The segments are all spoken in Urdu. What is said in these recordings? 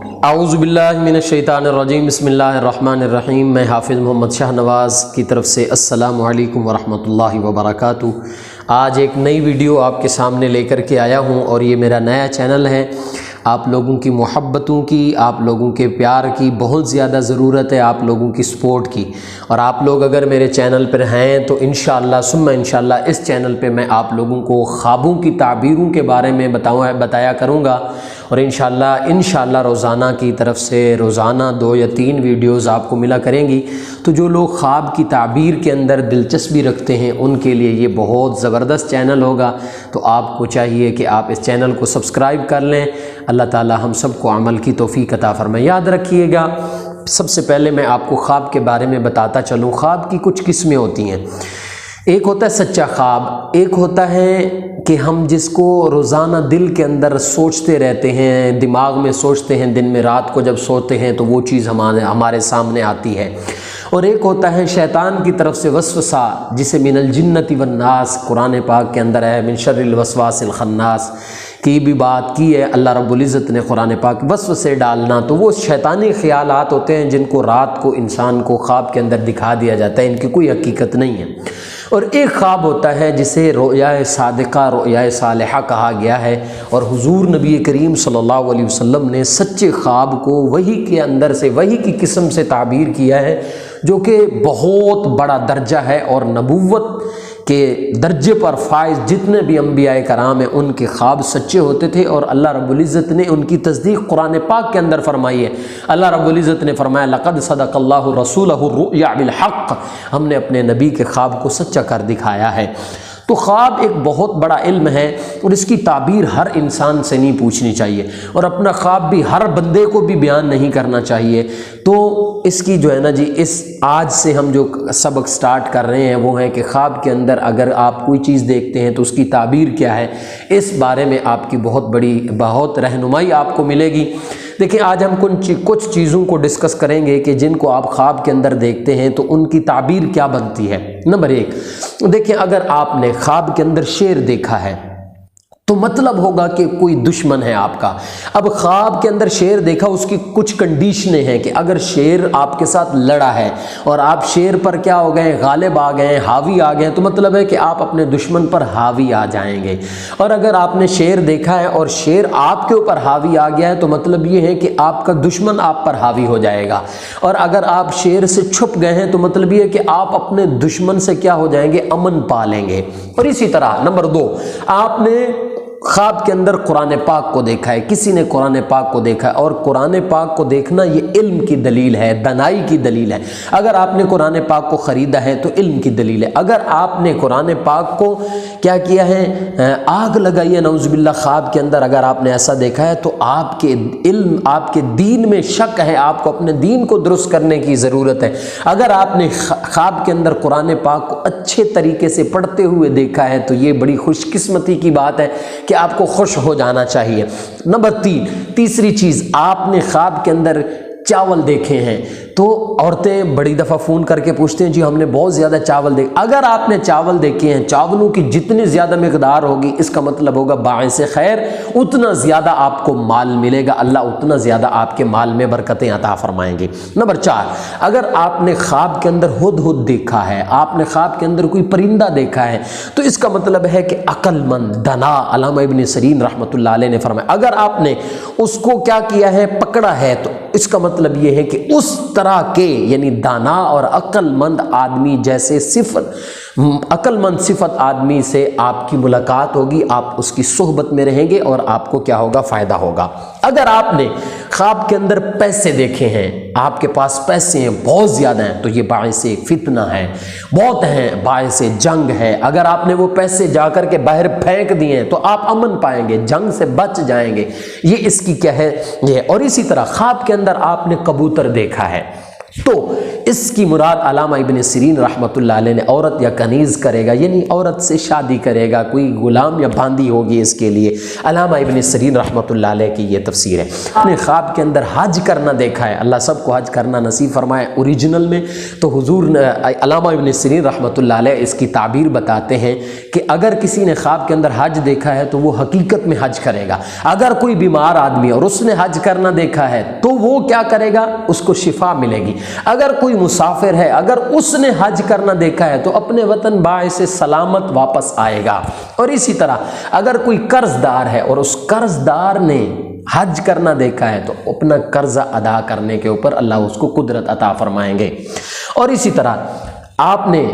اعوذ باللہ من الشیطان الرجیم، بسم اللہ الرحمن الرحیم۔ میں حافظ محمد شاہ نواز کی طرف سے السلام علیکم ورحمۃ اللہ وبرکاتہ۔ آج ایک نئی ویڈیو آپ کے سامنے لے کر کے آیا ہوں، اور یہ میرا نیا چینل ہے۔ آپ لوگوں کی محبتوں کی، آپ لوگوں کے پیار کی بہت زیادہ ضرورت ہے، آپ لوگوں کی سپورٹ کی۔ اور آپ لوگ اگر میرے چینل پر ہیں تو انشاءاللہ ثم انشاءاللہ اس چینل پہ میں آپ لوگوں کو خوابوں کی تعبیروں کے بارے میں بتایا کروں گا، اور انشاءاللہ روزانہ کی طرف سے روزانہ 2 یا 3 ویڈیوز آپ کو ملا کریں گی۔ تو جو لوگ خواب کی تعبیر کے اندر دلچسپی رکھتے ہیں ان کے لیے یہ بہت زبردست چینل ہوگا۔ تو آپ کو چاہیے کہ آپ اس چینل کو سبسکرائب کر لیں۔ اللہ تعالی ہم سب کو عمل کی توفیق عطا فرمائے۔ یاد رکھیے گا، سب سے پہلے میں آپ کو خواب کے بارے میں بتاتا چلوں۔ خواب کی کچھ قسمیں ہوتی ہیں۔ ایک ہوتا ہے سچا خواب، ایک ہوتا ہے کہ ہم جس کو روزانہ دل کے اندر سوچتے رہتے ہیں، دماغ میں سوچتے ہیں، دن میں رات کو جب سوتے ہیں تو وہ چیز ہمارے سامنے آتی ہے۔ اور ایک ہوتا ہے شیطان کی طرف سے وسوسہ، جسے من الجنۃ والناس قرآن پاک کے اندر ہے، من شر الوسواس الخناس کی بھی بات کی ہے اللہ رب العزت نے قرآن پاک۔ وسوسے ڈالنا تو وہ شیطانی خیالات ہوتے ہیں جن کو رات کو انسان کو خواب کے اندر دکھا دیا جاتا ہے، ان کی کوئی حقیقت نہیں ہے۔ اور ایک خواب ہوتا ہے جسے رؤیا صادقہ، رؤیا صالحہ کہا گیا ہے، اور حضور نبی کریم صلی اللہ علیہ وسلم نے سچے خواب کو وحی کے اندر سے، وحی کی قسم سے تعبیر کیا ہے، جو کہ بہت بڑا درجہ ہے، اور نبوت کے درجے پر فائز جتنے بھی انبیاء کرام ہیں ان کے خواب سچے ہوتے تھے، اور اللہ رب العزت نے ان کی تصدیق قرآن پاک کے اندر فرمائی ہے۔ اللہ رب العزت نے فرمایا لقد صدق اللہ رسولہ الرؤیا بالحق، ہم نے اپنے نبی کے خواب کو سچا کر دکھایا ہے۔ تو خواب ایک بہت بڑا علم ہے، اور اس کی تعبیر ہر انسان سے نہیں پوچھنی چاہیے، اور اپنا خواب بھی ہر بندے کو بھی بیان نہیں کرنا چاہیے۔ تو اس کی جو ہے نا جی، اس آج سے ہم جو سبق سٹارٹ کر رہے ہیں وہ ہے کہ خواب کے اندر اگر آپ کوئی چیز دیکھتے ہیں تو اس کی تعبیر کیا ہے، اس بارے میں آپ کی بہت رہنمائی آپ کو ملے گی۔ دیکھیں، آج ہم کچھ چیزوں کو ڈسکس کریں گے کہ جن کو آپ خواب کے اندر دیکھتے ہیں تو ان کی تعبیر کیا بنتی ہے۔ نمبر 1، دیکھیں، اگر آپ نے خواب کے اندر شیر دیکھا ہے تو مطلب ہوگا کہ کوئی دشمن ہے آپ کا۔ اب خواب کے اندر شیر دیکھا، اس کی کچھ کنڈیشنیں ہیں کہ اگر شیر آپ کے ساتھ لڑا ہے اور آپ شیر پر کیا ہو گئے، غالب آ گئے، حاوی آ گئے، تو مطلب ہے کہ آپ اپنے دشمن پر حاوی آ جائیں گے۔ اور اگر آپ نے شیر دیکھا ہے اور شیر آپ کے اوپر حاوی آ گیا ہے تو مطلب یہ ہے کہ آپ کا دشمن آپ پر حاوی ہو جائے گا۔ اور اگر آپ شیر سے چھپ گئے ہیں تو مطلب یہ ہے کہ آپ اپنے دشمن سے کیا ہو جائیں گے، امن پا لیں گے۔ اور اسی طرح نمبر 2، آپ نے خواب کے اندر قرآن پاک کو دیکھا ہے، کسی نے قرآن پاک کو دیکھا ہے، اور قرآن پاک کو دیکھنا یہ علم کی دلیل ہے، دانائی کی دلیل ہے۔ اگر آپ نے قرآن پاک کو خریدا ہے تو علم کی دلیل ہے۔ اگر آپ نے قرآن پاک کو کیا کیا ہے، آگ لگائی ہے نعوذ باللہ خواب کے اندر، اگر آپ نے ایسا دیکھا ہے تو آپ کے علم، آپ کے دین میں شک ہے، آپ کو اپنے دین کو درست کرنے کی ضرورت ہے۔ اگر آپ نے خواب کے اندر قرآن پاک کو اچھے طریقے سے پڑھتے ہوئے دیکھا ہے تو یہ بڑی خوش قسمتی کی بات ہے کہ آپ کو خوش ہو جانا چاہیے۔ نمبر 3، تیسری چیز، آپ نے خواب کے اندر چاول دیکھے ہیں تو عورتیں بڑی دفعہ فون کر کے پوچھتے ہیں جی ہم نے بہت زیادہ چاول دیکھے۔ اگر آپ نے چاول دیکھے ہیں، چاولوں کی جتنی زیادہ مقدار ہوگی اس کا مطلب ہوگا باعث خیر، اتنا زیادہ آپ کو مال ملے گا، اللہ اتنا زیادہ آپ کے مال میں برکتیں عطا فرمائیں گے۔ نمبر 4، اگر آپ نے خواب کے اندر ہدہد دیکھا ہے، آپ نے خواب کے اندر کوئی پرندہ دیکھا ہے تو اس کا مطلب ہے کہ عقل مند، دانا، علامہ ابن سیرین رحمۃ اللہ علیہ نے فرمایا اگر آپ نے اس کو کیا کیا ہے، پکڑا ہے، تو اس کا مطلب یہ ہے کہ اس طرح کے یعنی دانا اور عقل مند آدمی جیسے عقل مند صفت آدمی سے آپ کی ملاقات ہوگی، آپ اس کی صحبت میں رہیں گے اور آپ کو کیا ہوگا، فائدہ ہوگا۔ اگر آپ نے خواب کے اندر پیسے دیکھے ہیں، آپ کے پاس پیسے ہیں، بہت زیادہ ہیں، تو یہ باعث فتنہ ہے، بہت ہیں، باعث جنگ ہے۔ اگر آپ نے وہ پیسے جا کر کے باہر پھینک دیے ہیں تو آپ امن پائیں گے، جنگ سے بچ جائیں گے، یہ اس کی کیا ہے یہ۔ اور اسی طرح خواب کے اندر آپ نے کبوتر دیکھا ہے، تو اس کی مراد علامہ ابن سیرین رحمۃ اللہ علیہ نے عورت یا کنیز کرے گا، یعنی عورت سے شادی کرے گا، کوئی غلام یا باندی ہوگی اس کے لیے۔ علامہ ابن سیرین رحمۃ اللہ علیہ کی یہ تفسیر ہے۔ اپنے خواب کے اندر حج کرنا دیکھا ہے، اللہ سب کو حج کرنا نصیب فرمائے اوریجنل میں، تو حضور علامہ ابن سیرین رحمۃ اللہ علیہ اس کی تعبیر بتاتے ہیں کہ اگر کسی نے خواب کے اندر حج دیکھا ہے تو وہ حقیقت میں حج کرے گا۔ اگر کوئی بیمار آدمی اور اس نے حج کرنا دیکھا ہے تو وہ کیا کرے گا؟ اس کو شفا ملے گی۔ اگر کوئی مسافر ہے، اگر اس نے حج کرنا دیکھا ہے تو اپنے وطن باعث سلامت واپس آئے گا۔ اور اسی طرح اگر کوئی قرض دار ہے اور اس قرض دار نے حج کرنا دیکھا ہے تو اپنا قرضہ ادا کرنے کے اوپر اللہ اس کو قدرت عطا فرمائیں گے۔ اور اسی طرح آپ نے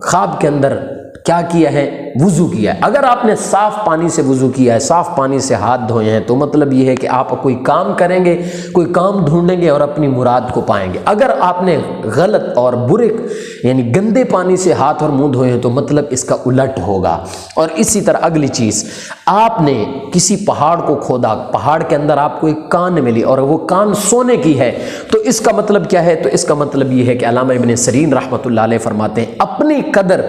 خواب کے اندر کیا کیا ہے؟ وضو کیا ہے۔ اگر آپ نے صاف پانی سے وضو کیا ہے، صاف پانی سے ہاتھ دھوئے ہیں، تو مطلب یہ ہے کہ آپ کوئی کام کریں گے، کوئی کام ڈھونڈیں گے اور اپنی مراد کو پائیں گے۔ اگر آپ نے غلط اور برے یعنی گندے پانی سے ہاتھ اور منہ دھوئے ہیں تو مطلب اس کا الٹ ہوگا۔ اور اسی طرح اگلی چیز، آپ نے کسی پہاڑ کو کھودا، پہاڑ کے اندر آپ کو ایک کان ملی اور وہ کان سونے کی ہے، تو اس کا مطلب کیا ہے؟ تو اس کا مطلب یہ ہے کہ علامہ ابن سیرین رحمۃ اللہ علیہ فرماتے ہیں اپنی قدر،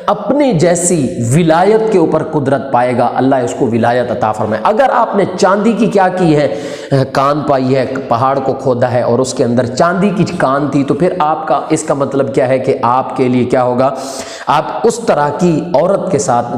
اپنے جیسی ولایت کے اوپر قدرت پائے گا، اللہ اس کو ولایت عطا فرمائے۔ اگر آپ نے چاندی کی کیا کی ہے؟ کان پائی ہے، پہاڑ کو کھودا ہے اور اس کے اندر چاندی کی کان تھی، تو پھر آپ کا اس کا مطلب کیا ہے کہ آپ کے لیے کیا ہوگا؟ آپ اس طرح کی عورت کے ساتھ،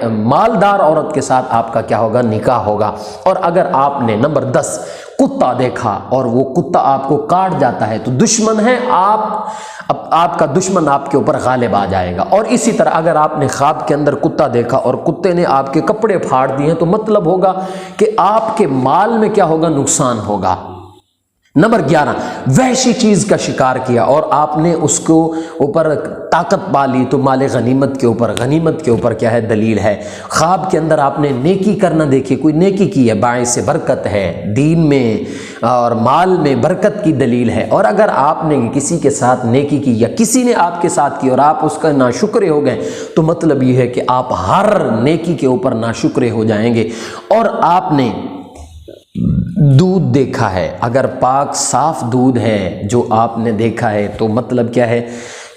مالدار عورت کے ساتھ آپ کا کیا ہوگا؟ نکاح ہوگا۔ اور اگر آپ نے نمبر 10 کتا دیکھا اور وہ کتا آپ کو کاٹ جاتا ہے تو دشمن ہے، آپ کا دشمن آپ کے اوپر غالب آ جائے گا۔ اور اسی طرح اگر آپ نے خواب کے اندر کتا دیکھا اور کتے نے آپ کے کپڑے پھاڑ دیے ہیں تو مطلب ہوگا کہ آپ کے مال میں کیا ہوگا؟ نقصان ہوگا۔ نمبر 11 وحشی چیز کا شکار کیا اور آپ نے اس کو اوپر طاقت پا لی تو مال غنیمت کے اوپر کیا ہے؟ دلیل ہے۔ خواب کے اندر آپ نے نیکی کرنا دیکھی، کوئی نیکی کی ہے، باعث برکت ہے، دین میں اور مال میں برکت کی دلیل ہے۔ اور اگر آپ نے کسی کے ساتھ نیکی کی یا کسی نے آپ کے ساتھ کی اور آپ اس کا ناشکرے ہو گئے تو مطلب یہ ہے کہ آپ ہر نیکی کے اوپر ناشکرے ہو جائیں گے۔ اور آپ نے دودھ دیکھا ہے، اگر پاک صاف دودھ ہے جو آپ نے دیکھا ہے تو مطلب کیا ہے؟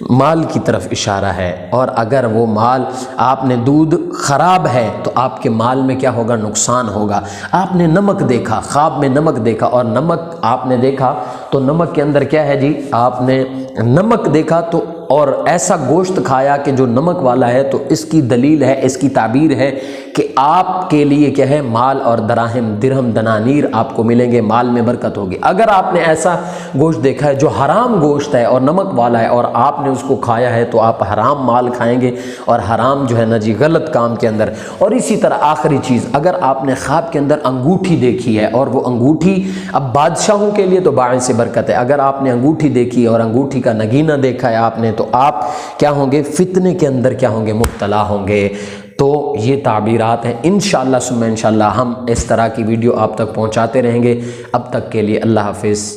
مال کی طرف اشارہ ہے۔ اور اگر وہ مال آپ نے دودھ خراب ہے تو آپ کے مال میں کیا ہوگا؟ نقصان ہوگا۔ آپ نے نمک دیکھا، خواب میں نمک دیکھا اور نمک آپ نے دیکھا تو نمک کے اندر کیا ہے جی؟ آپ نے نمک دیکھا تو اور ایسا گوشت کھایا کہ جو نمک والا ہے تو اس کی دلیل ہے، اس کی تعبیر ہے کہ آپ کے لیے کیا ہے؟ مال اور دراہم، درہم، دنانیر آپ کو ملیں گے، مال میں برکت ہوگی۔ اگر آپ نے ایسا گوشت دیکھا ہے جو حرام گوشت ہے اور نمک والا ہے اور آپ نے اس کو کھایا ہے تو آپ حرام مال کھائیں گے اور حرام جو ہے نا جی غلط کام کے اندر۔ اور اسی طرح آخری چیز، اگر آپ نے خواب کے اندر انگوٹھی دیکھی ہے اور وہ انگوٹھی اب بادشاہوں کے لیے تو باعث برکت ہے، اگر آپ نے انگوٹھی دیکھی اور انگوٹھی کا نگینہ دیکھا ہے آپ نے تو آپ کیا ہوں گے؟ فتنے کے اندر کیا ہوں گے؟ مبتلا ہوں گے۔ تو یہ تعبیرات ہیں، انشاءاللہ ثم انشاءاللہ ہم اس طرح کی ویڈیو آپ تک پہنچاتے رہیں گے۔ اب تک کے لیے اللہ حافظ۔